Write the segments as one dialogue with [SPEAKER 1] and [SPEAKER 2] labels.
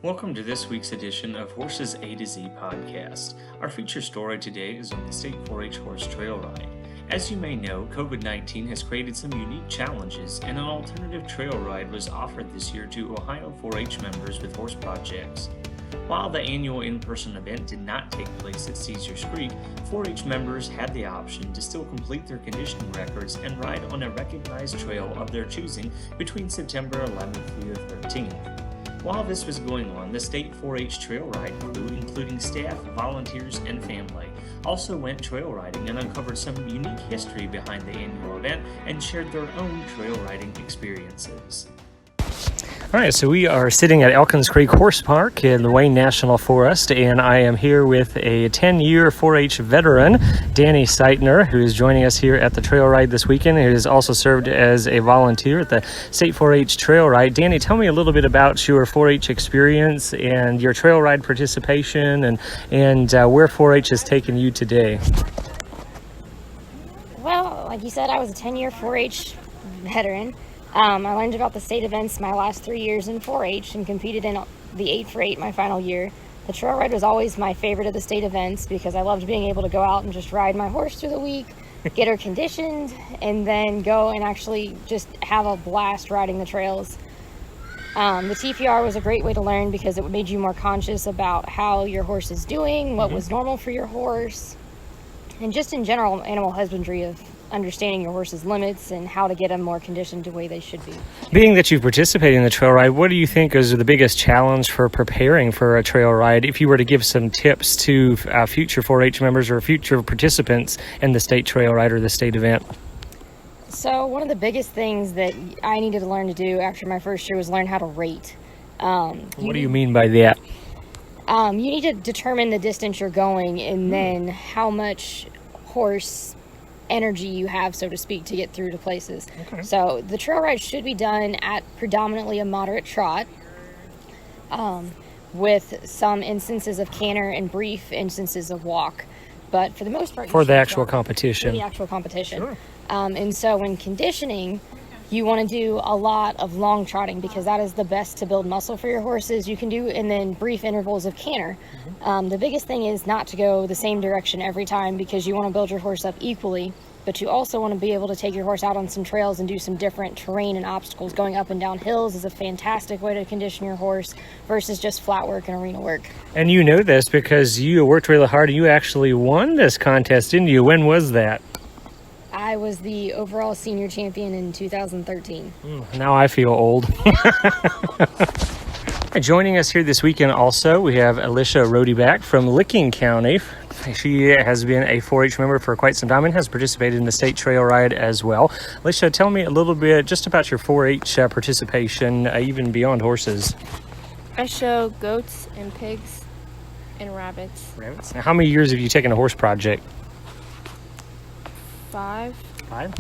[SPEAKER 1] Welcome to this week's edition of Horses A to Z podcast. Our feature story today is on the State 4-H Horse Trail Ride. As you may know, COVID-19 has created some unique challenges, and an alternative trail ride was offered this year to Ohio 4-H members with horse projects. While the annual in-person event did not take place at Caesars Creek, 4-H members had the option to still complete their conditioning records and ride on a recognized trail of their choosing between September 11th through the 13th. While this was going on, the State 4-H Trail Ride crew, including staff, volunteers, and family, also went trail riding and uncovered some unique history behind the annual event and shared their own trail riding experiences.
[SPEAKER 2] All right, so we are sitting at Elkins Creek Horse Park in the Wayne National Forest, and I am here with a 10-year 4-H veteran, Danny Seitner, who is joining us here at the trail ride this weekend. He has also served as a volunteer at the State 4-H Trail Ride. Danny, tell me a little bit about your 4-H experience and your trail ride participation and where 4-H has taken you today.
[SPEAKER 3] Well, like you said, I was a 10-year 4-H veteran. I learned about the state events my last 3 years in 4-H and competed in the 8-for-8 my final year. The trail ride was always my favorite of the state events because I loved being able to go out and just ride my horse through the week, get her conditioned, and then go and actually just have a blast riding the trails. The TPR was a great way to learn because it made you more conscious about how your horse is doing, what was normal for your horse, and just in general animal husbandry of understanding your horse's limits and how to get them more conditioned the way they should be.
[SPEAKER 2] Being that you've participated in the trail ride, what do you think is the biggest challenge for preparing for a trail ride? If you were to give some tips to future 4-H members or future participants in the state trail ride or the state event.
[SPEAKER 3] So one of the biggest things that I needed to learn to do after my first year was learn how to rate.
[SPEAKER 2] What do you mean by that?
[SPEAKER 3] You need to determine the distance you're going and then how much horse energy you have, so to speak, to get through to places. Okay. So the trail ride should be done at predominantly a moderate trot, with some instances of canter and brief instances of walk. But for the most part,
[SPEAKER 2] for the actual competition.
[SPEAKER 3] For the actual competition.
[SPEAKER 2] Sure.
[SPEAKER 3] And so when conditioning, you want to do a lot of long trotting because that is the best to build muscle for your horses. You can do, and then brief intervals of canter. The biggest thing is not to go the same direction every time because you want to build your horse up equally, but you also want to be able to take your horse out on some trails and do some different terrain and obstacles. Going up and down hills is a fantastic way to condition your horse versus just flat work and arena work.
[SPEAKER 2] And you know this because you worked really hard and you actually won this contest, didn't you? When was that?
[SPEAKER 3] I was the overall senior champion in 2013.
[SPEAKER 2] Now I feel old. Joining us here this weekend also, we have Alicia Rodyback from Licking County. She has been a 4-H member for quite some time and has participated in the state trail ride as well. Alicia, tell me a little bit just about your 4-H participation, even beyond horses.
[SPEAKER 4] I show goats and pigs and rabbits.
[SPEAKER 2] Now, how many years have you taken a horse project?
[SPEAKER 4] 5.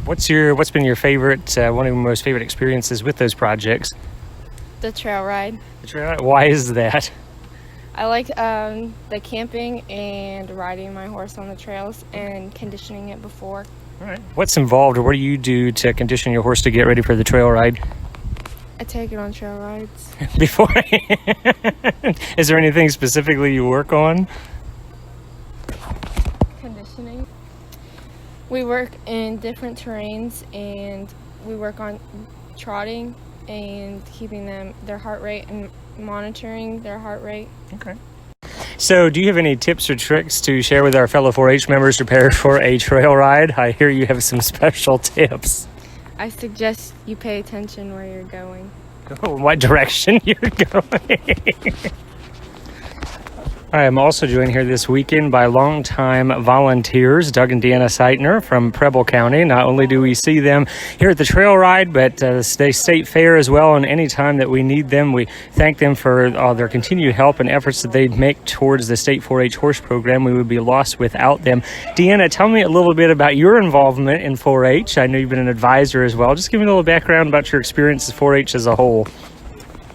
[SPEAKER 2] What's been your favorite, one of your most favorite experiences with those projects?
[SPEAKER 4] The trail ride.
[SPEAKER 2] The trail ride? Why is that?
[SPEAKER 4] I like the camping and riding my horse on the trails and conditioning it before.
[SPEAKER 2] All right. What's involved, or what do you do to condition your horse to get ready for the trail ride?
[SPEAKER 4] I take it on trail rides.
[SPEAKER 2] Before? Is there anything specifically you work on?
[SPEAKER 4] Conditioning. We work in different terrains and we work on trotting and keeping their heart rate and monitoring their heart rate.
[SPEAKER 2] Okay. So do you have any tips or tricks to share with our fellow 4-H members to prepare for a trail ride? I hear you have some special tips.
[SPEAKER 4] I suggest you pay attention where you're going.
[SPEAKER 2] Oh, what direction you're going. I am also joined here this weekend by longtime volunteers, Doug and Deanna Seitner from Preble County. Not only do we see them here at the trail ride, but the state fair as well. And any time that we need them, we thank them for their continued help and efforts that they make towards the State 4-H horse program. We would be lost without them. Deanna, tell me a little bit about your involvement in 4-H. I know you've been an advisor as well. Just give me a little background about your experience with 4-H as a whole.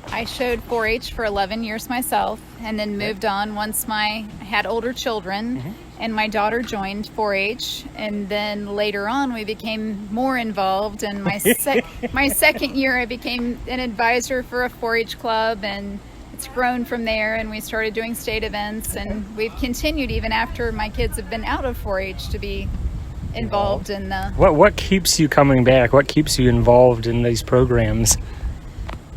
[SPEAKER 5] I showed 4-H for 11 years myself and then moved on once I had older children and my daughter joined 4-H, and then later on we became more involved, and my second year I became an advisor for a 4-H club, and it's grown from there, and we started doing state events, and we've continued even after my kids have been out of 4-H to be involved in the...
[SPEAKER 2] What keeps you coming back? What keeps you involved in these programs?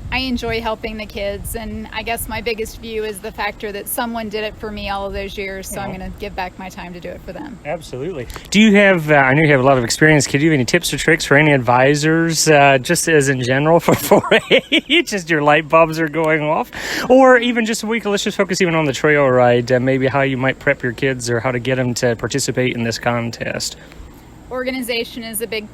[SPEAKER 5] I enjoy helping the kids, and I guess my biggest view is the factor that someone did it for me all of those years, so I'm going to give back my time to do it for them.
[SPEAKER 2] Absolutely. Do you have, I know you have a lot of experience, could you have any tips or tricks for any advisors, just as in general for 4-H, just your light bulbs are going off? Or even just a week, let's just focus even on the trail ride, maybe how you might prep your kids or how to get them to participate in this contest.
[SPEAKER 5] Organization is a big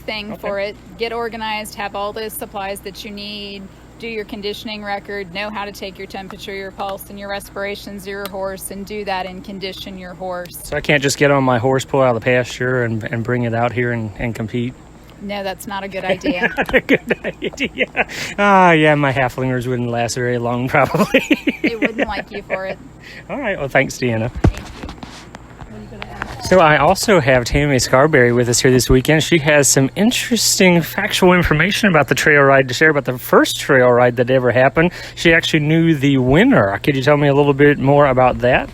[SPEAKER 5] thing for it. Get organized, have all the supplies that you need, do your conditioning record, know how to take your temperature, your pulse, and your respirations of your horse, and do that and condition your horse.
[SPEAKER 2] So I can't just get on my horse, pull out of the pasture, and bring it out here and compete?
[SPEAKER 5] No, that's not a good idea.
[SPEAKER 2] Not a good idea. Yeah, my halflingers wouldn't last very long, probably.
[SPEAKER 5] They wouldn't like you for it.
[SPEAKER 2] All right, well, thanks, Deanna.
[SPEAKER 5] Thank you.
[SPEAKER 2] So I also have Tammy Scarberry with us here this weekend. She has some interesting factual information about the trail ride to share about the first trail ride that ever happened. She actually knew the winner. Could you tell me a little bit more about that?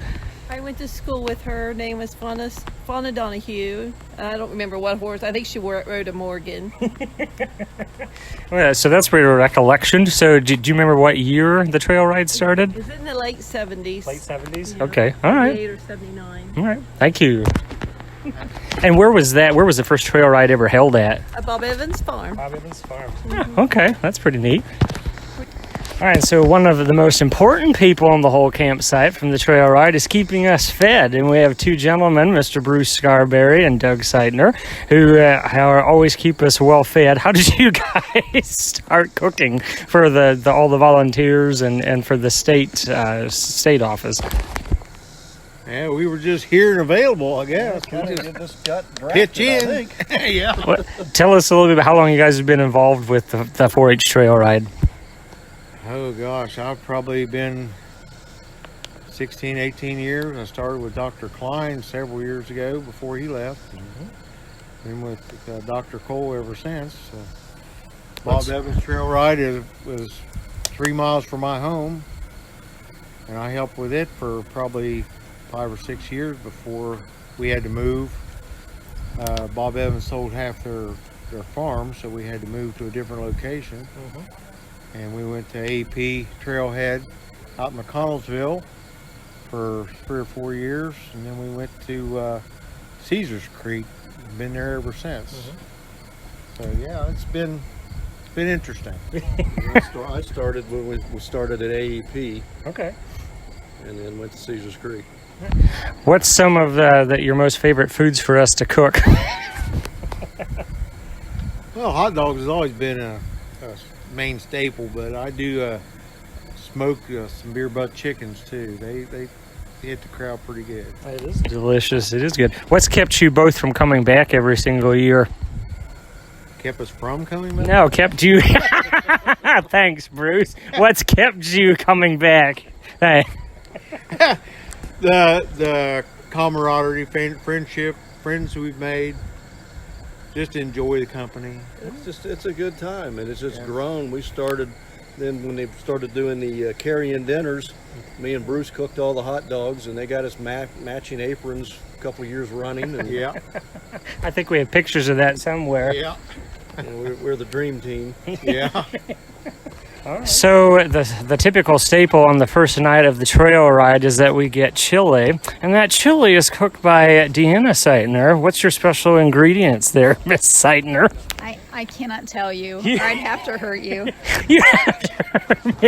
[SPEAKER 6] I went to school with her. Her name was Fauna Donahue. I don't remember what horse. I think she rode a Morgan.
[SPEAKER 2] Well, so that's for your recollection. So do you remember what year the trail ride started?
[SPEAKER 6] It was in the late 70s.
[SPEAKER 2] Late 70s?
[SPEAKER 6] Yeah.
[SPEAKER 2] Okay, all right.
[SPEAKER 6] 78 or 79.
[SPEAKER 2] All right, thank you. And where was that? Where was the first trail ride ever held at?
[SPEAKER 6] Bob Evans Farm.
[SPEAKER 2] Bob Evans Farm. Okay, that's pretty neat. All right, so one of the most important people on the whole campsite from the trail ride is keeping us fed. And we have two gentlemen, Mr. Bruce Scarberry and Doug Seitner, who always keep us well fed. How did you guys start cooking for all the volunteers and for the state office?
[SPEAKER 7] Yeah, we were just here and available, I guess.
[SPEAKER 8] We just got drafted,
[SPEAKER 7] Pitch in.
[SPEAKER 8] I think.
[SPEAKER 7] Yeah.
[SPEAKER 2] Well, tell us a little bit about how long you guys have been involved with the 4-H trail ride.
[SPEAKER 7] Oh, gosh, I've probably been 16, 18 years. I started with Dr. Klein several years ago before he left. Been with Dr. Cole ever since. Bob Evans Trail Ride was 3 miles from my home, and I helped with it for probably 5 or 6 years before we had to move. Bob Evans sold half their farm, so we had to move to a different location. And we went to AP Trailhead out in McConnellsville for 3 or 4 years, and then we went to Caesars Creek. Been there ever since. So yeah, it's been interesting.
[SPEAKER 8] I started when we started at AEP.
[SPEAKER 2] Okay.
[SPEAKER 8] And then went to Caesars Creek.
[SPEAKER 2] What's some of your most favorite foods for us to cook?
[SPEAKER 7] Well, hot dogs has always been a main staple, but I do smoke some beer butt chickens too. They hit the crowd pretty good.
[SPEAKER 2] It is delicious. It is good. What's kept you both from coming back every single year?
[SPEAKER 7] Kept us from coming back?
[SPEAKER 2] No, kept you. Thanks, Bruce. What's kept you coming back? Hey.
[SPEAKER 7] The camaraderie, friendship, friends we've made. Just enjoy the company.
[SPEAKER 8] It's a good time, and it's just grown. We started then when they started doing the carry-in dinners. Me and Bruce cooked all the hot dogs, and they got us matching aprons a couple years running. And
[SPEAKER 7] Yeah.
[SPEAKER 2] I think we have pictures of that somewhere.
[SPEAKER 7] Yeah.
[SPEAKER 8] we're the dream team.
[SPEAKER 7] Yeah.
[SPEAKER 2] So the typical staple on the first night of the trail ride is that we get chili, and that chili is cooked by Deanna Seitner. What's your special ingredients there, Miss Seitner?
[SPEAKER 5] I cannot tell you. I'd have to hurt you.
[SPEAKER 2] You have to hurt me.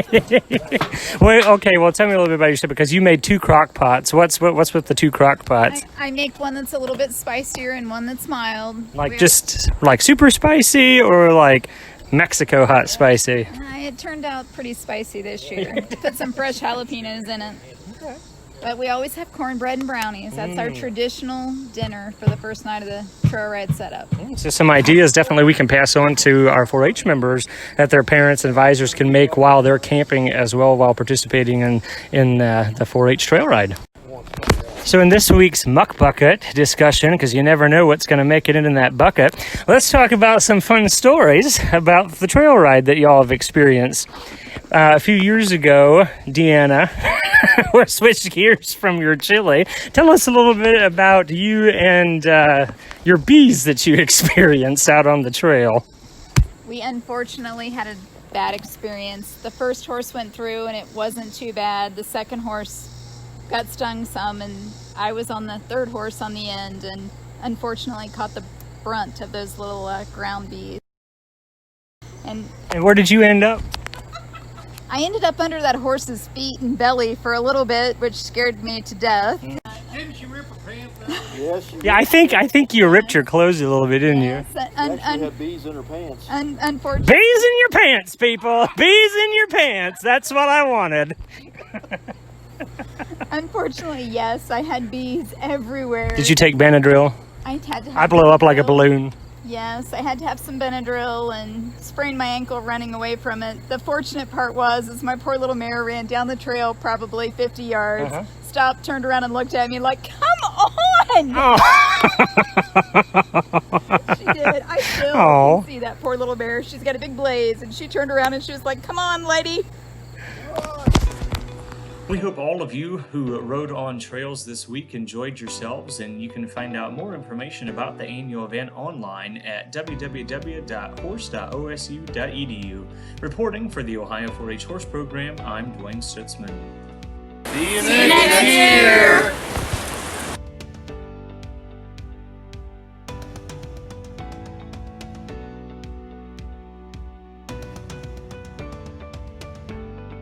[SPEAKER 2] Well, tell me a little bit about yourself, because you made 2 crock pots. What's with the 2 crock pots?
[SPEAKER 5] I make one that's a little bit spicier and one that's mild.
[SPEAKER 2] Like super spicy, or like Mexico hot spicy?
[SPEAKER 5] It turned out pretty spicy this year. Put some fresh jalapenos in it. Okay. But we always have cornbread and brownies. That's our traditional dinner for the first night of the trail ride setup.
[SPEAKER 2] So some ideas definitely we can pass on to our 4-H members that their parents and advisors can make while they're camping as well, while participating in the 4-H trail ride. So in this week's Muck Bucket discussion, because you never know what's going to make it in that bucket, let's talk about some fun stories about the trail ride that y'all have experienced. a few years ago, Deanna, we're switched gears from your chili. Tell us a little bit about you and your bees that you experienced out on the trail.
[SPEAKER 5] We unfortunately had a bad experience. The first horse went through and it wasn't too bad. The second horse got stung some, and I was on the third horse on the end and unfortunately caught the brunt of those little ground bees. And
[SPEAKER 2] where did you end up?
[SPEAKER 5] I ended up under that horse's feet and belly for a little bit, which scared me to death.
[SPEAKER 8] Didn't she rip her pants out? Yes.
[SPEAKER 2] Yeah, I think you ripped your clothes a little bit, didn't you?
[SPEAKER 8] Had bees in her pants.
[SPEAKER 5] Unfortunately.
[SPEAKER 2] Bees in your pants, people. Bees in your pants. That's what I wanted.
[SPEAKER 5] Unfortunately, yes, I had bees everywhere.
[SPEAKER 2] Did you take Benadryl?
[SPEAKER 5] I had to have
[SPEAKER 2] I blew up like a balloon.
[SPEAKER 5] Yes, I had to have some Benadryl and sprained my ankle running away from it. The fortunate part was my poor little mare ran down the trail probably 50 yards, stopped, turned around and looked at me like, come on!
[SPEAKER 2] Oh.
[SPEAKER 5] She did. I still can see that poor little mare. She's got a big blaze, and she turned around and she was like, come on, lady!
[SPEAKER 1] We hope all of you who rode on trails this week enjoyed yourselves, and you can find out more information about the annual event online at www.horse.osu.edu. Reporting for the Ohio 4-H Horse Program, I'm Dwayne Stutzman.
[SPEAKER 8] See you next year!